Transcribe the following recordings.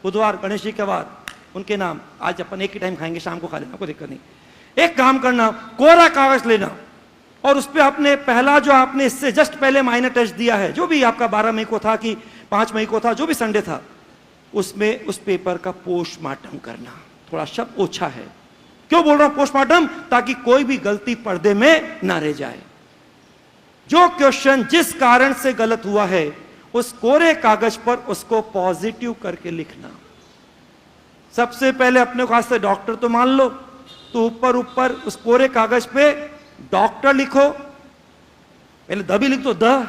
बुधवार गणेश जी के वार, उनके नाम। आज अपन एक ही टाइम खाएंगे, शाम को खा लेना, कोई दिक्कत नहीं। एक काम करना, कोरा कागज लेना और उस पर आपने पहला जो आपने इससे जस्ट पहले माइनर टेस्ट दिया है, जो भी आपका 12 मई को था कि 5 मई को था, जो भी संडे था, उसमें उस पेपर का पोस्टमार्टम करना। थोड़ा शब्द ओछा है, क्यों बोल रहा हूं पोस्टमार्टम? ताकि कोई भी गलती पर्दे में ना रह जाए। जो क्वेश्चन जिस कारण से गलत हुआ है उस कोरे कागज पर उसको पॉजिटिव करके लिखना। सबसे पहले अपने खास से डॉक्टर तो मान लो, तो ऊपर ऊपर उस कोरे कागज पे डॉक्टर लिखो, पहले द भी लिख दो, द,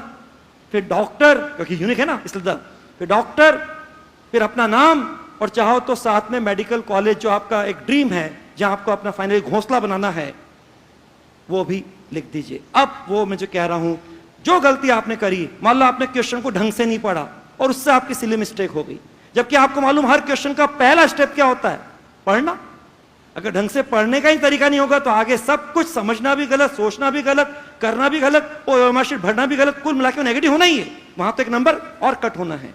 फिर डॉक्टर, क्योंकि यूनिक है ना इसलिए द, फिर डॉक्टर, फिर अपना नाम, और चाहो तो साथ में मेडिकल कॉलेज जो आपका एक ड्रीम है, जहां आपको अपना फाइनल घोंसला बनाना है, वो भी लिख दीजिए। अब वो मैं जो कह रहा हूं, जो गलती आपने करी, मान लो आपने क्वेश्चन को ढंग से नहीं पढ़ा और उससे आपकी सिली मिस्टेक हो गई, जबकि आपको मालूम हर क्वेश्चन का पहला स्टेप क्या होता है? पढ़ना। अगर ढंग से पढ़ने का ही तरीका नहीं होगा तो आगे सब कुछ समझना भी गलत, सोचना भी गलत, करना भी गलत और मार्कशीट भरना भी गलत, कुल मिलाकर नेगेटिव होना ही है। वहां तो एक नंबर और कट होना है।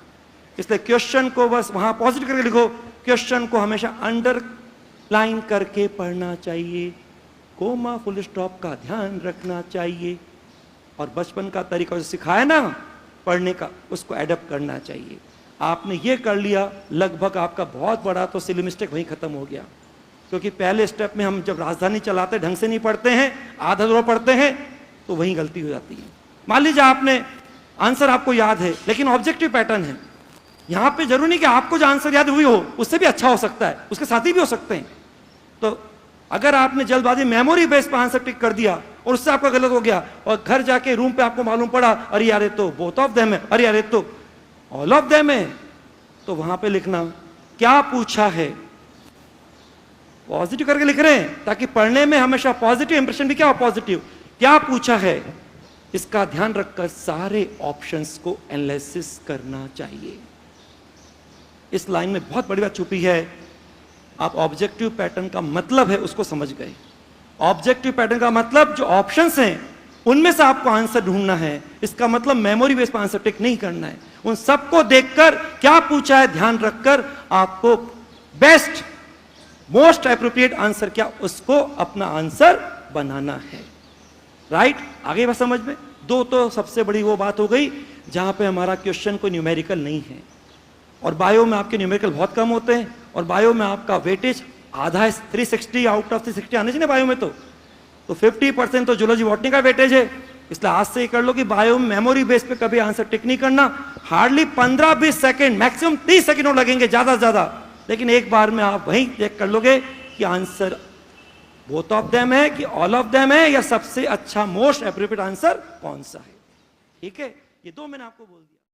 इसलिए क्वेश्चन को बस वहां पॉजिटिव करके लिखो, क्वेश्चन को हमेशा अंडरलाइन करके पढ़ना चाहिए, कोमा फुल स्टॉप का ध्यान रखना चाहिए, और बचपन का तरीका जो सिखाया ना पढ़ने का, उसको एडप्ट करना चाहिए। आपने ये कर लिया, लगभग आपका बहुत बड़ा तो सिली मिस्टेक वहीं खत्म हो गया। क्योंकि पहले स्टेप में हम जब राजधानी चलाते ढंग से नहीं पढ़ते हैं, आधा अधूरा पढ़ते हैं, तो वहीं गलती हो जाती है। मान लीजिए आपने आंसर आपको याद है लेकिन ऑब्जेक्टिव पैटर्न है, यहां पे जरूरी नहीं कि आपको जो आंसर याद हुई हो उससे भी अच्छा हो सकता है, उसके साथी भी हो सकते हैं। तो अगर आपने जल्दबाजी मेमोरी बेस पर आंसर टिक कर दिया और उससे आपका गलत हो गया और घर जाके रूम पे आपको मालूम पड़ा, अरे यार ये तो बोथ ऑफ देम है, अरे यार ये तो ऑल ऑफ देम है, तो वहां पे लिखना क्या पूछा है, पॉजिटिव करके लिख रहे हैं ताकि पढ़ने में हमेशा पॉजिटिव इंप्रेशन भी क्या हो, पॉजिटिव। क्या पूछा है इसका ध्यान रखकर सारे ऑप्शंस को एनालिसिस करना चाहिए। इस लाइन में बहुत बड़ी बात छुपी है। आप ऑब्जेक्टिव पैटर्न का मतलब है उसको समझ गए। ऑब्जेक्टिव पैटर्न का मतलब जो ऑप्शंस हैं उनमें से आपको आंसर ढूंढना है। इसका मतलब मेमोरी बेस पर आंसर टिक नहीं करना है। उन सबको देखकर क्या पूछा है ध्यान रखकर आपको बेस्ट मोस्ट एप्रोप्रिएट आंसर क्या, उसको अपना आंसर बनाना है। राइट, आगे बात समझ में। दो तो सबसे बड़ी वो बात हो गई जहां पे हमारा क्वेश्चन कोई न्यूमेरिकल नहीं है, और बायो में आपके न्यूमेरिकल बहुत कम होते हैं, और बायो में आपका वेटेज आधा है, 360 आउट ऑफ 360 आने चाहिए बायो में, तो 50% तो जूलॉजी बॉटनी का वेटेज है। इसलिए आज से ही कर लो कि बायो में मेमोरी बेस पे कभी आंसर टिक नहीं करना। हार्डली 15-20 सेकेंड, मैक्सिमम 30 सेकेंड और लगेंगे ज्यादा से ज्यादा, लेकिन एक बार में आप वहीं चेक कर लोगे कि आंसर बोथ ऑफ देम है कि ऑल ऑफ देम है, या सबसे अच्छा मोस्ट एप्रोप्रिएट आंसर कौन सा है। ठीक है, ये दो मैंने आपको बोल दिया।